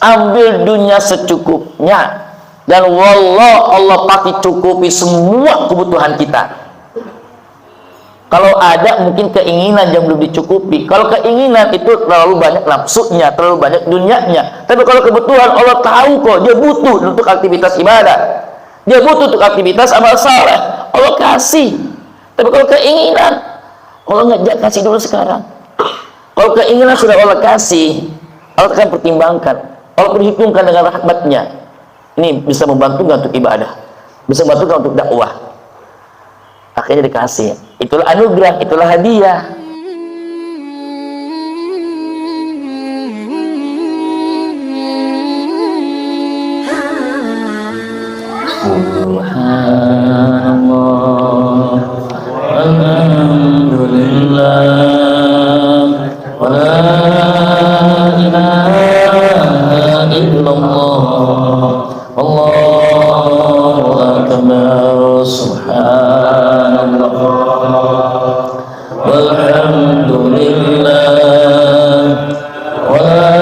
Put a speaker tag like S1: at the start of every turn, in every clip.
S1: Ambil dunia secukupnya, dan wallah Allah pasti cukupi semua kebutuhan kita. Kalau ada mungkin keinginan yang belum dicukupi. Kalau keinginan itu terlalu banyak nafsunya, terlalu banyak dunianya. Tapi kalau kebutuhan, Allah tahu kok dia butuh untuk aktivitas ibadah, dia butuh untuk aktivitas amal saleh, Allah kasih. Tapi kalau keinginan, Allah ngajak kasih dulu sekarang. Kalau keinginan sudah Allah kasih, Allah akan pertimbangkan, Allah perhitungkan dengan rahmatnya. Ini bisa membantu nggak untuk ibadah, bisa membantu nggak untuk dakwah. Akhirnya dikasih. Itulah anugerah, itulah hadiah. Subhanallah, alhamdulillah, wa la ilaha illallah, Allahu akbar, subhanallah, walhamdulillah, wa la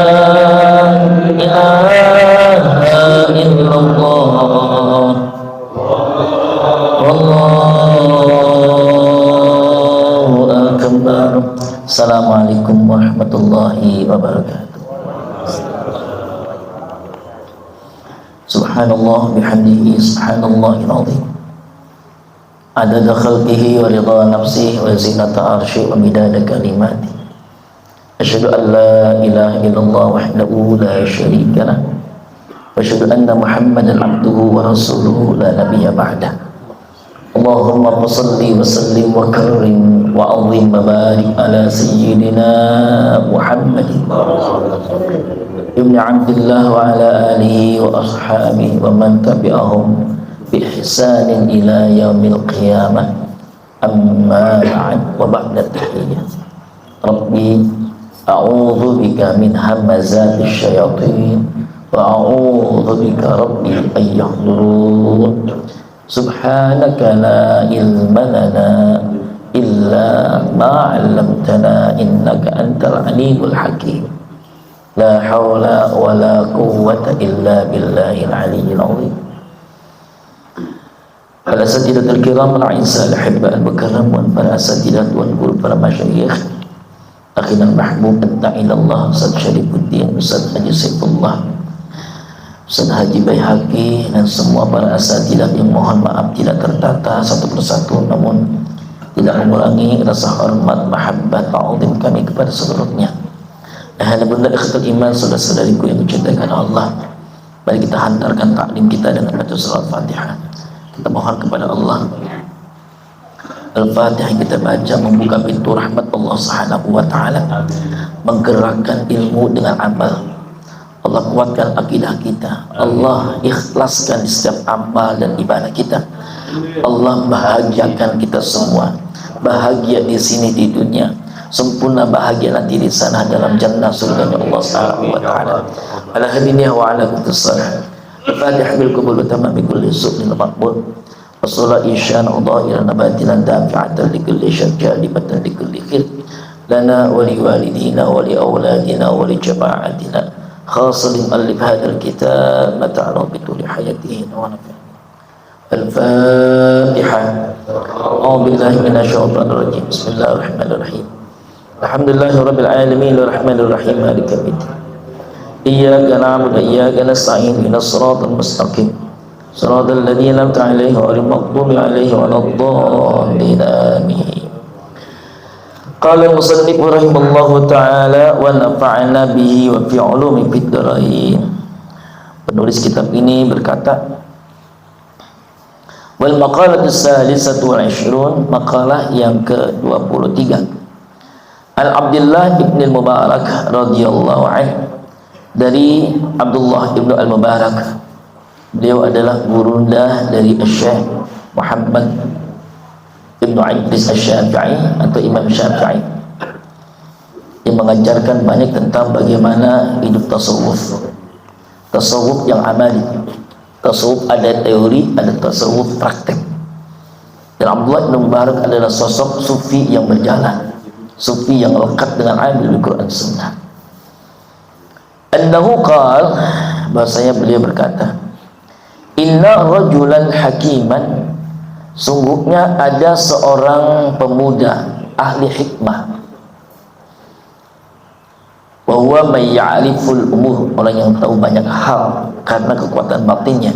S1: ilaha illallah, wallahu akbar. Assalamualaikum warahmatullahi wabarakatuh. Subhanallah bihamdihi, subhanallahil azim, adada khalqihi wa ridha nafsihi wa zinata arshi wa midada kalimati. Asyhadu an la ilaha illallah wahdahu la syarika lah, wa asyhadu anna Muhammadan abduhu wa rasuluhu la nabiyya ba'dah. Allahumma salli wa sallim wa karrim wa azim wa barik ala sayyidina Muhammadin ibn Abdillah wa ala alihi wa ashabihi wa man tabi'ahum bi ihsanin ila yaumil qiyamah. Amma ba'd, wa ba'da tahiyyah. Rabbi a'udzu bika min hamazatis syayatin wa a'udzu bika rabbi an yahdurun. Subhanaka la ilma lana illa ma 'allamtana innaka antal alimul hakim. La haula wa la quwwata illa billahil aliyyil azim. Para asatidatul kiram, al-a'izzah, al-ahibba, al-mukarram, para asatidat wan guru, para masyayikh, akhina al-mahbub, at-ta'ilallah, Ustaz Syarifuddin, Ustaz Haji Saifullah, Ustaz Haji Baihaqi, dan semua para asatidat yang mohon maaf tidak tertata satu persatu, namun tidak mengurangi rasa hormat, mahabbat, ta'zim kami kepada seluruhnya. Ahli bunda ikhtul iman, saudara-saudariku yang dicintai Allah, mari kita hantarkan taklim kita dengan baca surat Fatihah. Kita mohon kepada Allah, Al-Fatihah yang kita baca membuka pintu rahmat Allah Subhanahu wa ta'ala, menggerakkan ilmu dengan amal. Allah kuatkan akidah kita, Allah ikhlaskan di setiap amal dan ibadah kita. Allah bahagiakan kita semua, bahagia di sini di dunia, sempurna bahagia nanti di sana dalam jannah surga Allah Subhanahu wa ta'ala. Ala hadiniya wa ala kutussalah. Al-Fatihah bil qabul tamam bi kulli su'in maqbul. Wassalat isyan dhahiran batinan dafi'atan li kulli syarr jalibatan li kulli khair. Lana wa li walidina wa li auladina wa li jama'atina. Khasalim alif hadzal kitab mata'ana bi tuli hayatihi wa nafi'. Al-Fatihah. A'udzu billahi minasyaitonir rajim. Bismillahirrahmanirrahim. Alhamdulillahirabbil alamin arrahmanir rahim maliki yaumiddin. Iyyaka na'budu wa iyyaka nasta'in ihdinas siratal mustaqim siratal ladzina an'amta 'alaihim ghairil maghdubi 'alaihim waladdallin amin. Qala al-musannif rahimallahu ta'ala wa nafa'ana bihi wa fi 'ulumi fid dharain. Penulis kitab ini berkata, wal maqalatu salisatu wal 'ishrun, maqalah yang ke-23. Al-Abdullah ibn al-Mubarak radhiyallahu anhu, dari Abdullah ibn al-Mubarak. Beliau adalah gurunda dari Syekh Muhammad ibn Idris Asy-Syafi'i atau Imam Syafi'i, yang mengajarkan banyak tentang bagaimana hidup tasawuf, tasawuf yang amali. Tasawuf ada teori, ada tasawuf praktek. Dan Abdullah ibn Mubarak adalah sosok sufi yang berjalan, sufi yang lekat dengan ilmu Al-Quran Sunnah. annahu qala, bahasanya beliau berkata, inna rajulan hakiman, sungguhnya ada seorang pemuda ahli hikmah, wa huwa may ya'riful umur, orang yang tahu banyak hal karena kekuatan batinnya,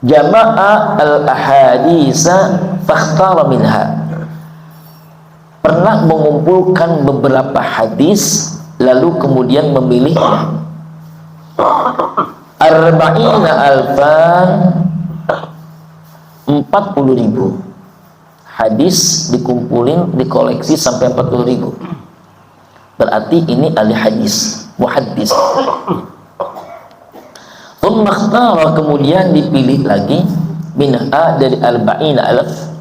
S1: jama'a al-ahadisa fakhtara minha, pernah mengumpulkan beberapa hadis lalu kemudian memilihnya, arba'ina alfan, 40.000 hadis dikumpulin, dikoleksi sampai 40.000, berarti ini ahli hadis, muhaddis. Thumma ikhtara, kemudian dipilih lagi, minha, dari arba'ina alaf,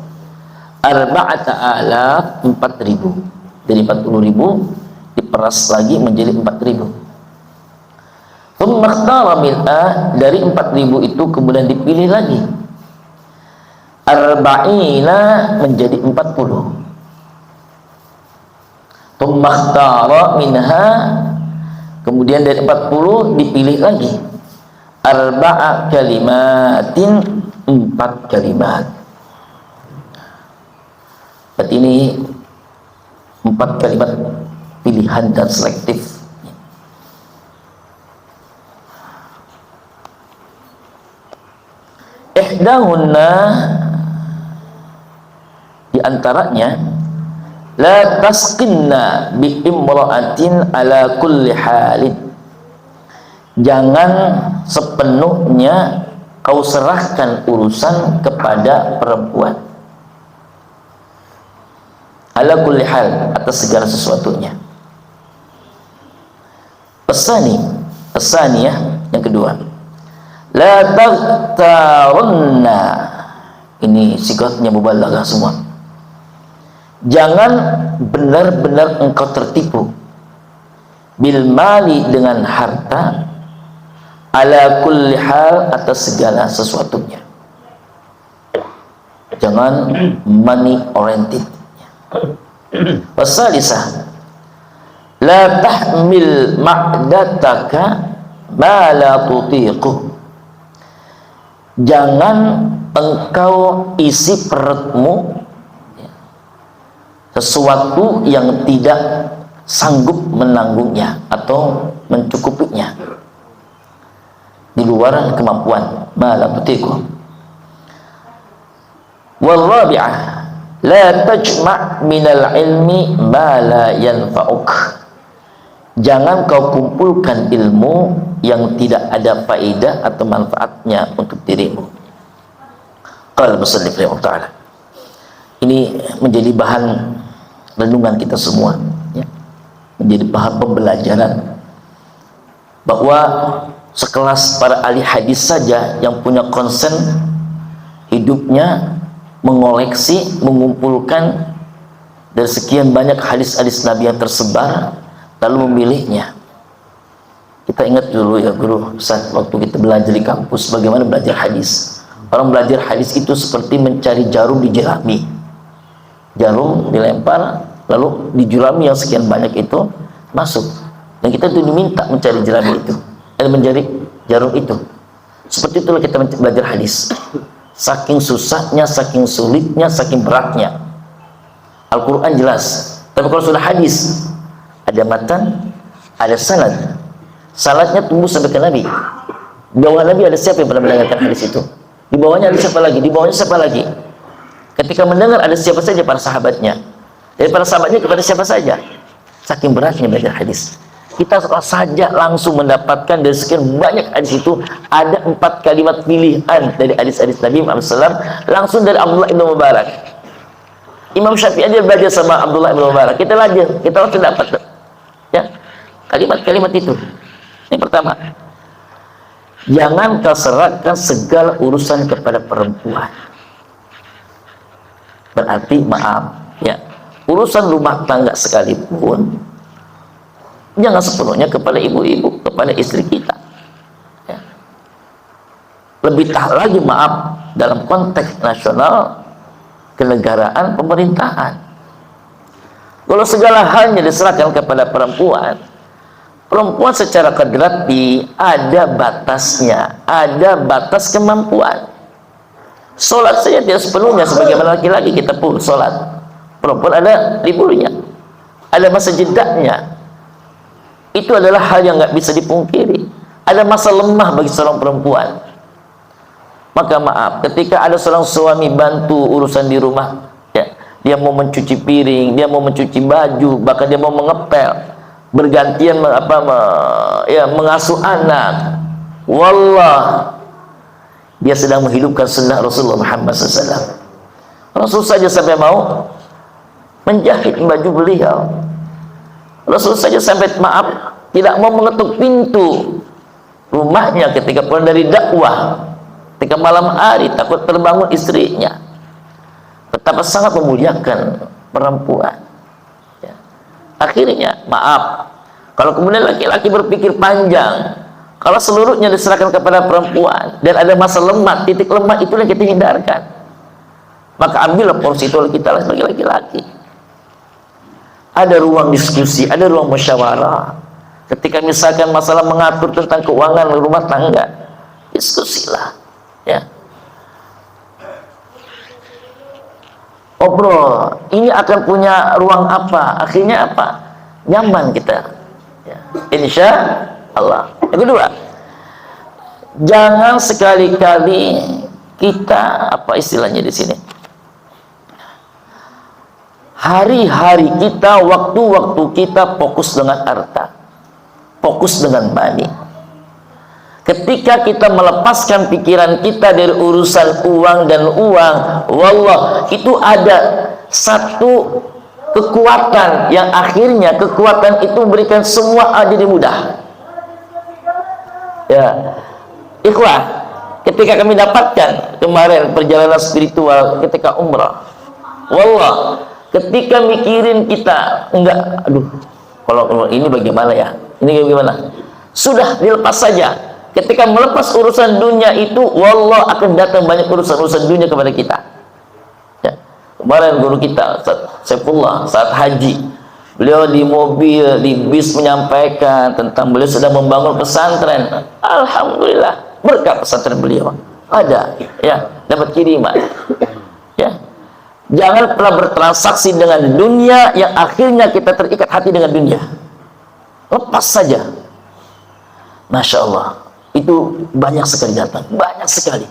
S1: arba'ata alaf, 4.000, dari 40.000 diperas lagi menjadi 4.000. Thumma ikhtara minha, dari 4.000 itu kemudian dipilih lagi arba'ina menjadi 40. Thumma ikhtara minha, kemudian dari 40 dipilih lagi arba'a kalimatin, 4 kalimat. Berarti ini 4 kalimat pilihan dan selektif. Ihdahunna, di antaranya, la tasqinna bi imra'atin ala kulli halin, jangan sepenuhnya kau serahkan urusan kepada perempuan, ala kulli hal, atas segala sesuatunya. Pesaniyah, yang kedua, la taghtarunna, ini sigatnya mubalaghah semua, jangan benar-benar engkau tertipu, bil mali, dengan harta, ala kulli hal, atas segala sesuatunya, jangan money oriented. Wasalisah, la tahmil ma'dataka ma la tutiqu, jangan engkau isi perutmu sesuatu yang tidak sanggup menanggungnya atau mencukupinya, di luar kemampuan, ma la tutiqu. Wal rabi'ah, la tajma' minal ilmi ma la yanfa'uk, jangan kau kumpulkan ilmu yang tidak ada faedah atau manfaatnya untuk dirimu. Qala musannif rahimahullah, ini menjadi bahan renungan kita semua, ya. Menjadi bahan pembelajaran bahwa sekelas para ahli hadis saja yang punya konsen hidupnya mengoleksi, mengumpulkan dari sekian banyak hadis-hadis Nabi yang tersebar, lalu memilihnya. Kita ingat dulu ya guru, saat waktu kita belajar di kampus, bagaimana belajar hadis. Orang belajar hadis itu seperti mencari jarum di jerami. Jarum dilempar, lalu di jerami yang sekian banyak itu masuk. Dan kita tuh diminta mencari jerami itu, mencari jarum itu. Seperti itulah kita belajar hadis. Saking susahnya, saking sulitnya, saking beratnya. Al-Quran jelas, tapi kalau sudah hadis, ada matan, ada sanad. Sanadnya tumbuh sampai ke Nabi. Di bawah Nabi ada siapa yang pernah mendengarkan hadis itu? Di bawahnya ada siapa lagi? Di bawahnya siapa lagi? Ketika mendengar ada siapa saja para sahabatnya. Dari para sahabatnya kepada siapa saja. Saking beratnya belajar hadis. Kita saja langsung mendapatkan dari sekian banyak hadis itu ada 4 kalimat pilihan dari hadis-hadis Nabi Muhammad SAW, langsung dari Abdullah ibn Mubarak. Imam Syafi'i dia belajar sama Abdullah ibn Mubarak. Kita belajar, kita harus dapat, ya, kalimat-kalimat itu. Yang pertama, jangan kau serahkan segala urusan kepada perempuan. Berarti maaf, ya, urusan rumah tangga sekalipun jangan sepenuhnya kepada ibu-ibu, kepada istri kita, ya. Lebih lagi, maaf, dalam konteks nasional, kenegaraan, pemerintahan, kalau segala halnya diserahkan kepada perempuan, Perempuan secara kodrati ada batasnya, ada batas kemampuan. Sholat saja tidak sepenuhnya sebagaimana laki-laki kita pun sholat. Perempuan ada liburnya, ada masa jedanya. Itu adalah hal yang nggak bisa dipungkiri. Ada masa lemah bagi seorang perempuan. Maka maaf, ketika ada seorang suami bantu urusan di rumah, ya, dia mau mencuci piring, dia mau mencuci baju, bahkan dia mau mengepel, bergantian mengasuh anak. Wallah, dia sedang menghidupkan sunnah Rasulullah Muhammad SAW. Rasul saja sampai mau menjahit baju beliau. Rasul saja sampai tidak mau mengetuk pintu rumahnya ketika pulang dari dakwah, ketika malam hari takut terbangun istrinya. Betapa sangat memuliakan perempuan. Ya. Akhirnya maaf, kalau kemudian laki-laki berpikir panjang, kalau seluruhnya diserahkan kepada perempuan dan ada masa lemah, titik lemah itu yang kita hindarkan, maka ambillah porsi itu kita sebagai laki-laki. Ada ruang diskusi, ada ruang musyawarah. Ketika misalkan masalah mengatur tentang keuangan rumah tangga, diskusilah, ya. Obrol, ini akan punya ruang apa? Akhirnya apa? Nyaman kita. Ya. Insya Allah. Yang kedua, jangan sekali-kali kita istilahnya di sini. Hari-hari kita, waktu-waktu kita fokus dengan harta, fokus dengan money. Ketika kita melepaskan pikiran kita dari urusan uang dan uang, wallah, itu ada satu kekuatan yang akhirnya kekuatan itu memberikan semua jadi mudah. Ya, ikhwah, ketika kami dapatkan kemarin perjalanan spiritual ketika umrah, wallah, ketika mikirin kita enggak, aduh, kalau ini bagaimana ya, ini bagaimana, sudah dilepas saja. Ketika melepas urusan dunia itu, wallah, akan datang banyak urusan-urusan dunia kepada kita. Ya. Kemarin guru kita Saifullah saat haji, beliau di mobil, di bis menyampaikan tentang beliau sedang membangun pesantren. Alhamdulillah, berkat pesantren beliau ada, ya, dapat kiriman. Ya, jangan pernah bertransaksi dengan dunia yang akhirnya kita terikat hati dengan dunia. Lepas saja. Masya Allah, itu banyak sekali datang, banyak sekali.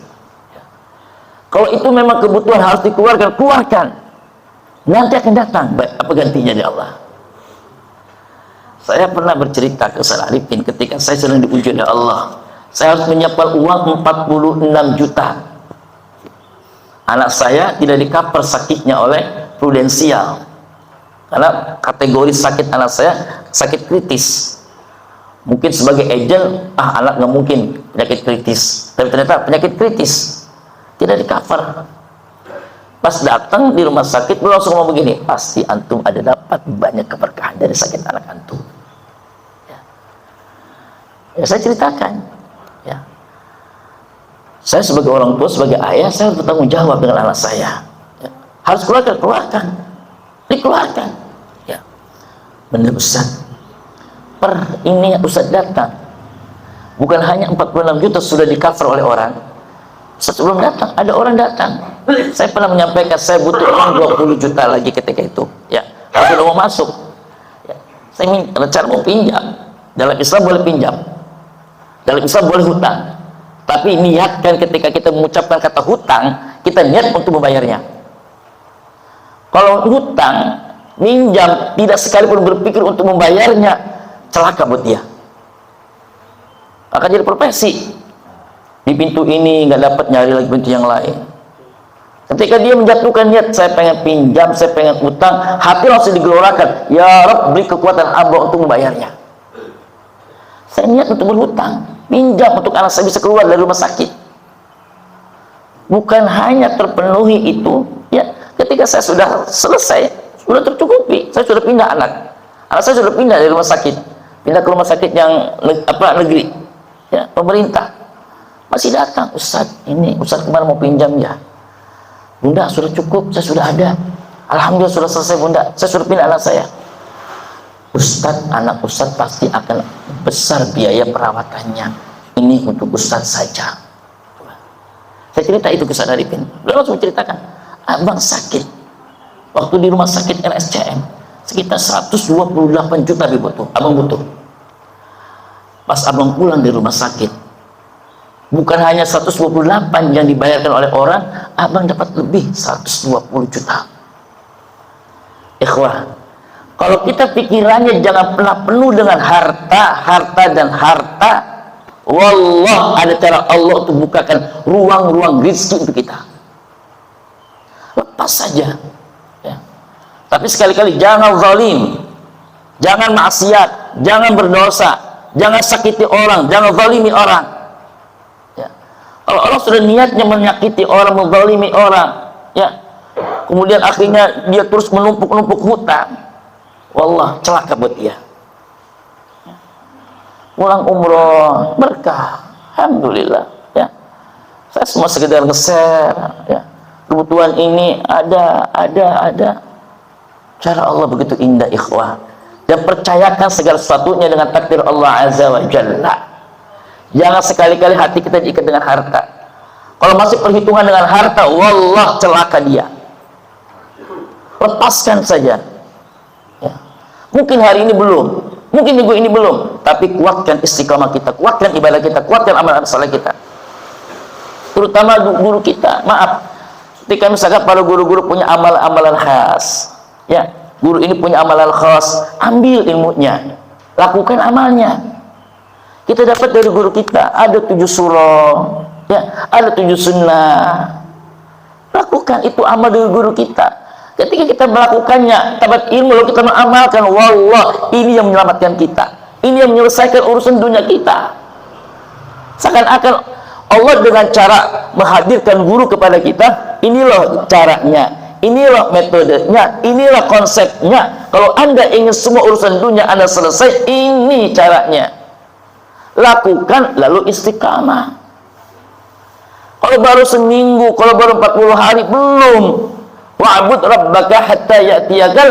S1: Kalau itu memang kebutuhan harus dikeluarkan, keluarkan. Nanti akan datang apa gantinya dari Allah. Saya pernah bercerita ke Ustaz Arifin ketika saya sedang diuji oleh Allah. Saya harus menyiapkan uang 46 juta. Anak saya tidak di-cover sakitnya oleh prudensial. Karena kategori sakit anak saya sakit kritis. Mungkin sebagai agent, anak nggak mungkin penyakit kritis, tapi ternyata penyakit kritis tidak di cover. Pas datang di rumah sakit, beliau langsung ngomong begini, pasti antum ada dapat banyak keberkahan dari sakit anak antum. Ya, saya ceritakan, ya, saya sebagai orang tua, sebagai ayah, saya harus bertanggung jawab dengan anak saya. Ya. Harus keluarkan, dikeluarkan. Ya, benar Ustaz. Ini Ustaz datang, bukan hanya 46 juta sudah di-cover oleh orang. Ustaz sebelum datang, ada orang datang. Saya pernah menyampaikan saya butuh uang 20 juta lagi ketika itu. Ya, saya sudah mau masuk. Ya, saya minta rencana mau pinjam. Dalam Islam boleh pinjam, dalam Islam boleh hutang. Tapi niatkan ketika kita mengucapkan kata hutang, kita niat untuk membayarnya. Kalau hutang, minjam, tidak sekalipun berpikir untuk membayarnya, celaka buat dia. Akan jadi profesi. Di pintu ini nggak dapat, nyari lagi pintu yang lain. Ketika dia menjatuhkan niat, saya pengen pinjam, saya pengen utang, hati langsung digelorakan, ya Rabb, beri kekuatan hamba untuk membayarnya. Saya niat untuk berhutang, pinjam untuk anak saya bisa keluar dari rumah sakit. Bukan hanya terpenuhi itu, ya, ketika saya sudah selesai, sudah tercukupi, saya sudah pindah anak saya sudah pindah dari rumah sakit, pindah ke rumah sakit yang negeri, ya, pemerintah. Masih datang, Ustaz, ini Ustaz kemarin mau pinjam ya. Bunda, sudah cukup, saya sudah ada. Alhamdulillah sudah selesai Bunda, saya sudah pindah anak saya. Ustadz, anak Ustadz pasti akan besar biaya perawatannya. Ini untuk Ustadz saja. Saya cerita itu ke Saudara Arifin. Beliau langsung ceritakan, abang sakit waktu di rumah sakit RSCM sekitar 128 juta abang butuh. Pas abang pulang dari rumah sakit, bukan hanya 128 yang dibayarkan oleh orang, abang dapat lebih 120 juta. Ikhwah, kalau kita pikirannya jangan pernah penuh dengan harta dan harta, wallah ada cara Allah untuk bukakan ruang-ruang rezeki untuk kita. Lepas saja. Ya. Tapi sekali-kali jangan zalim, jangan maksiat, jangan berdosa, jangan sakiti orang, jangan zalimi orang. Ya. Kalau orang sudah niatnya menyakiti orang, menzalimi orang, ya, kemudian akhirnya dia terus menumpuk-numpuk hutang, wallah celaka buat dia. Pulang umroh berkah, alhamdulillah. Ya, saya semua sekedar nge-share. Ya, kebutuhan ini ada. Cara Allah begitu indah, ikhwah. Dan percayakan segala sesuatunya dengan takdir Allah Azza wa Jalla. Jangan sekali-kali hati kita diikat dengan harta. Kalau masih perhitungan dengan harta, wallah celaka dia. Lepaskan saja. Ya. Mungkin hari ini belum, mungkin minggu ini belum, tapi kuatkan istiqamah kita, kuatkan ibadah kita, kuatkan amalan saleh kita. Terutama guru kita. Maaf, ketika misalkan para guru-guru punya amalan khas, ya, guru ini punya amalan khas, ambil ilmunya, lakukan amalnya. Kita dapat dari guru kita ada 7 surah, ya, ada 7 sunnah. Lakukan itu amal dari guru kita. Ketika kita melakukannya, dapat ilmu, lalu kita mengamalkan, wallah ini yang menyelamatkan kita, ini yang menyelesaikan urusan dunia kita. Seakan-akan Allah dengan cara menghadirkan guru kepada kita, inilah caranya, inilah metodenya, inilah konsepnya. Kalau Anda ingin semua urusan dunia Anda selesai, ini caranya. Lakukan lalu istiqamah. Kalau baru seminggu, kalau baru 40 hari, belum. Wa'bud rabbaka hatta ya'tiyakal,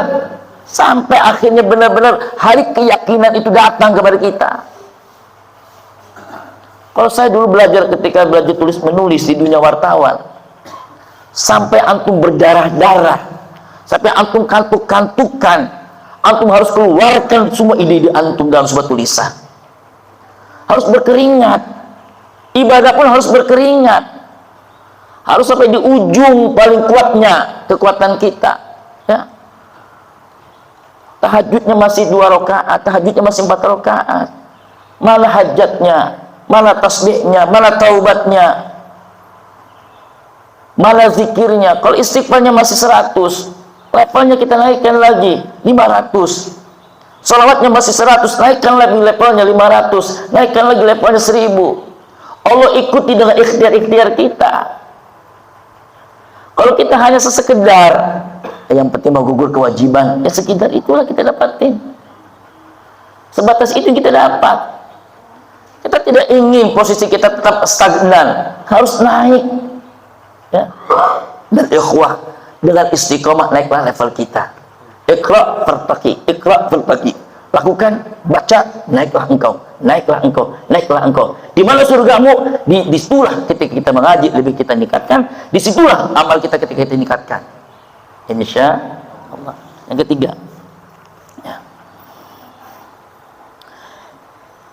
S1: sampai akhirnya benar-benar hari keyakinan itu datang kepada kita. Kalau saya dulu belajar, ketika belajar tulis menulis di dunia wartawan, sampai antum berdarah-darah, sampai antum kantuk-kantukan, antum harus keluarkan semua ide-ide antum dalam sebuah tulisan, harus berkeringat, ibadah pun harus berkeringat, harus sampai di ujung paling kuatnya kekuatan kita. Ya. Tahajudnya masih 2 rakaat, tahajudnya masih 4 rakaat, mana hajatnya, mana tasbihnya, mana taubatnya, mana zikirnya. Kalau istighfarnya masih 100, levelnya kita naikkan lagi 500. Salawatnya masih 100, naikkan lagi levelnya 500, naikkan lagi levelnya 1000. Allah ikuti dengan ikhtiar-ikhtiar kita. Kalau kita hanya sekedar yang penting mau gugur kewajiban, ya sekedar itulah kita dapatin. Sebatas itu kita dapat. Kita tidak ingin posisi kita tetap stagnan, harus naik. Ya. Dan ikhwah, dengan istiqomah naiklah level kita. Iqra fartaqi, iqra fartaqi. Lakukan, baca, naiklah engkau, naiklah engkau, naiklah engkau. Di mana surgamu? Di situlah ketika kita mengaji lebih kita nikatkan, di situlah amal kita ketika kita nikatkan. Insya Allah. Yang ketiga, ya.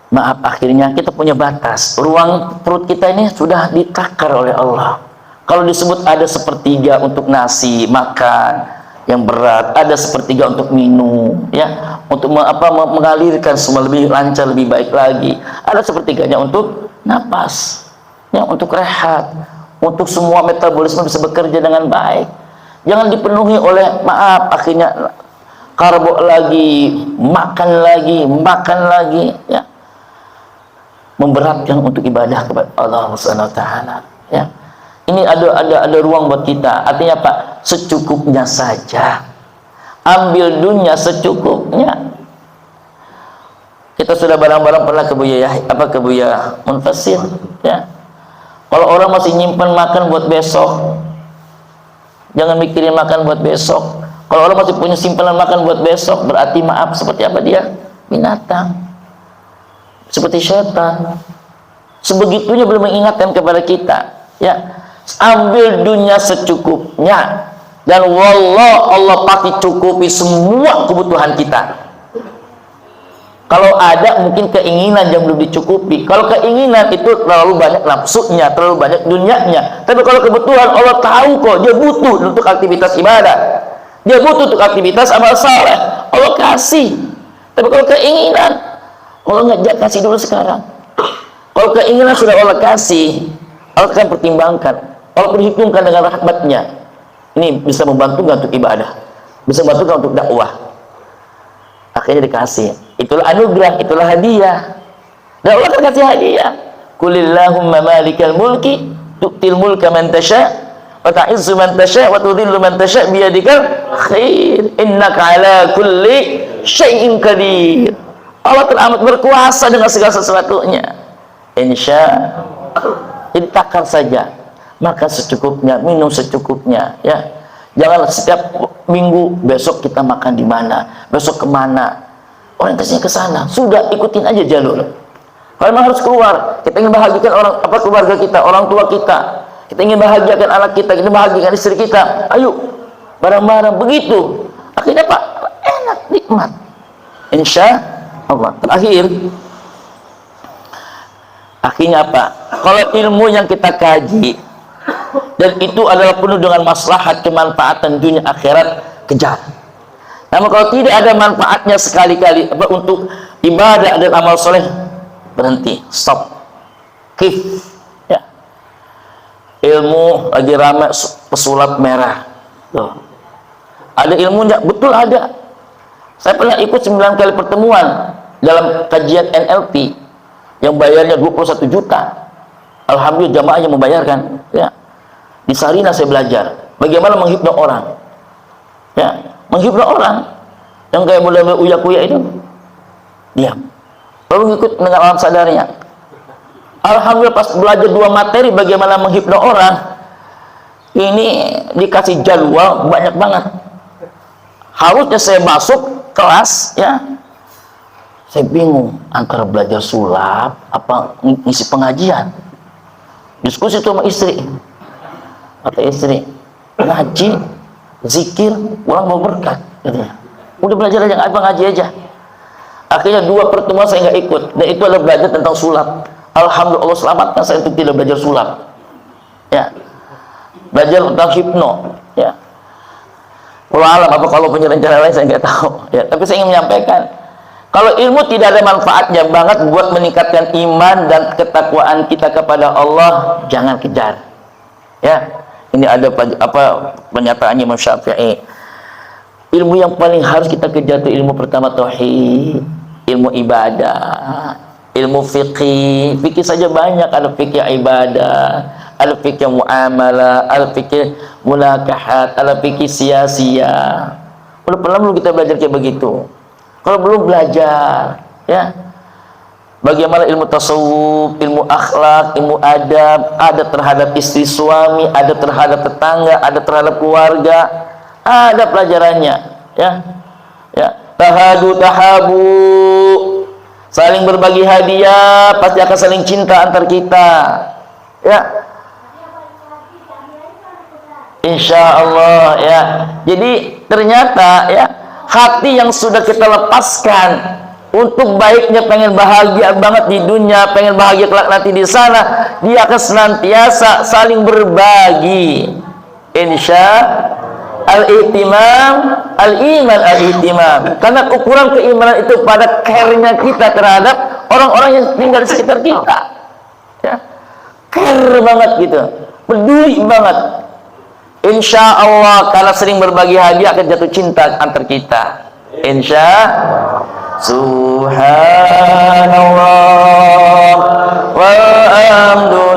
S1: Maaf, akhirnya kita punya batas. Ruang perut kita ini sudah ditakar oleh Allah. Kalau disebut ada sepertiga untuk nasi makan yang berat, ada sepertiga untuk minum, ya, untuk mengalirkan semua lebih lancar, lebih baik lagi. Ada sepertiganya untuk napas, ya, untuk rehat, untuk semua metabolisme bisa bekerja dengan baik. Jangan dipenuhi oleh, maaf, akhirnya karbo lagi, makan lagi, ya, memberatkan untuk ibadah kepada Allah Subhanahu wa taala, ya. Ini ada ruang buat kita. Artinya apa? Secukupnya saja. Ambil dunia secukupnya. Kita sudah barang-barang pernah ke Buya Munfasir, ya. Kalau orang masih nyimpan makan buat besok, jangan mikirin makan buat besok. Kalau orang masih punya simpanan makan buat besok, berarti maaf, seperti apa dia? Binatang. Seperti setan. Sebegitunya belum mengingatkan kepada kita. Ya, ambil dunia secukupnya. Dan wallah, Allah pasti cukupi semua kebutuhan kita. Kalau ada mungkin keinginan yang belum dicukupi. Kalau keinginan itu terlalu banyak nafsunya, terlalu banyak dunianya. Tapi kalau kebutuhan, Allah tahu kok dia butuh untuk aktivitas ibadah, dia butuh untuk aktivitas amal saleh, Allah kasih. Tapi kalau keinginan, Allah ngajak kasih dulu sekarang. Kalau keinginan sudah Allah kasih, Allah akan pertimbangkan, Allah perhitungkan dengan rahmatnya. Ini bisa membantu nggak untuk ibadah, bisa membantu nggak untuk dakwah. Akhirnya dikasih. Itulah anugerah, itulah hadiah. Dan Allah akan kasih hadiah. Qulillahumma malikal mulki tu'til mulka man tasha wa ta'izzu man tasha wa tudhillu man tasha biyadikal khair innaka ala kulli syai'in qadir. Allah teramat berkuasa dengan segala sesuatunya. Insya jadi takar saja, makan secukupnya, minum secukupnya, ya. Jangan setiap minggu besok kita makan di mana, besok kemana, orientasinya ke sana. Sudah, ikutin aja jalur. Kalau memang harus keluar, kita ingin bahagiakan orang, keluarga kita, orang tua kita, kita ingin bahagiakan anak kita, kita bahagiakan istri kita, ayo bareng-bareng begitu. Akhirnya Pak, enak, nikmat. Insya Allah. Akhirnya apa? Kalau ilmu yang kita kaji dan itu adalah penuh dengan maslahat, kemanfaatan dunia akhirat, kejar. Namun kalau tidak ada manfaatnya sekali-kali untuk ibadah dan amal soleh, berhenti, stop, kif. Ya. Ilmu lagi ramai pesulap merah. Tuh. Ada ilmunya, betul ada. Saya pernah ikut 9 kali pertemuan dalam kajian NLP yang bayarnya 21 juta. Alhamdulillah jamaahnya membayarkan. Ya. Di Sarina saya belajar bagaimana menghipno orang, ya, menghipno orang yang kayak model uya-kuya itu diam, lalu ngikut dengan alam sadarnya. Alhamdulillah pas belajar 2 materi bagaimana menghipno orang, ini dikasih jadwal banyak banget. Harusnya saya masuk kelas, ya, saya bingung antara belajar sulap apa ngisi pengajian. Diskusi itu sama istri. Kata istri, ngaji, zikir, orang mau berkat, katanya. Udah belajar aja, apa ngaji aja. Akhirnya 2 pertemuan saya nggak ikut, dan itu adalah belajar tentang sulap. Alhamdulillah Allah selamatkan saya untuk tidak belajar sulap. Ya, belajar tentang hipno. Ya, kalau alam apa kalau punya rencana lain saya nggak tahu. Ya, tapi saya ingin menyampaikan, kalau ilmu tidak ada manfaatnya banget buat meningkatkan iman dan ketakwaan kita kepada Allah, jangan kejar. Ya. Ini ada apa pernyataannya Imam Syafi'i. Ilmu yang paling harus kita kejar itu ilmu pertama tauhid, ilmu ibadah, ilmu fikih. Fikih saja banyak, ada fikih ibadah, ada fikih muamalah, ada fikih mulakahat, ada fikih sia-sia. Udah pernah belum kita belajar kayak begitu? Kalau belum belajar, ya. Bagaimana ilmu tasawuf, ilmu akhlak, ilmu adab, ada terhadap istri suami, ada terhadap tetangga, ada terhadap keluarga, ada pelajarannya, ya. Ya, tahabu, saling berbagi hadiah, pasti akan saling cinta antar kita, ya. Insya Allah, ya. Jadi ternyata, ya, hati yang sudah kita lepaskan untuk baiknya, pengen bahagia banget di dunia, pengen bahagia kelak nanti di sana, dia akan senantiasa saling berbagi. Insya al-ihtimam, al-iman al-ihtimam. Karena ukuran keimanan itu pada care-nya kita terhadap orang-orang yang tinggal di sekitar kita. Ya. Care banget gitu, peduli banget. Insya Allah karena sering berbagi hadiah akan jatuh cinta antar kita. Insya Subhanallah walhamdulillah.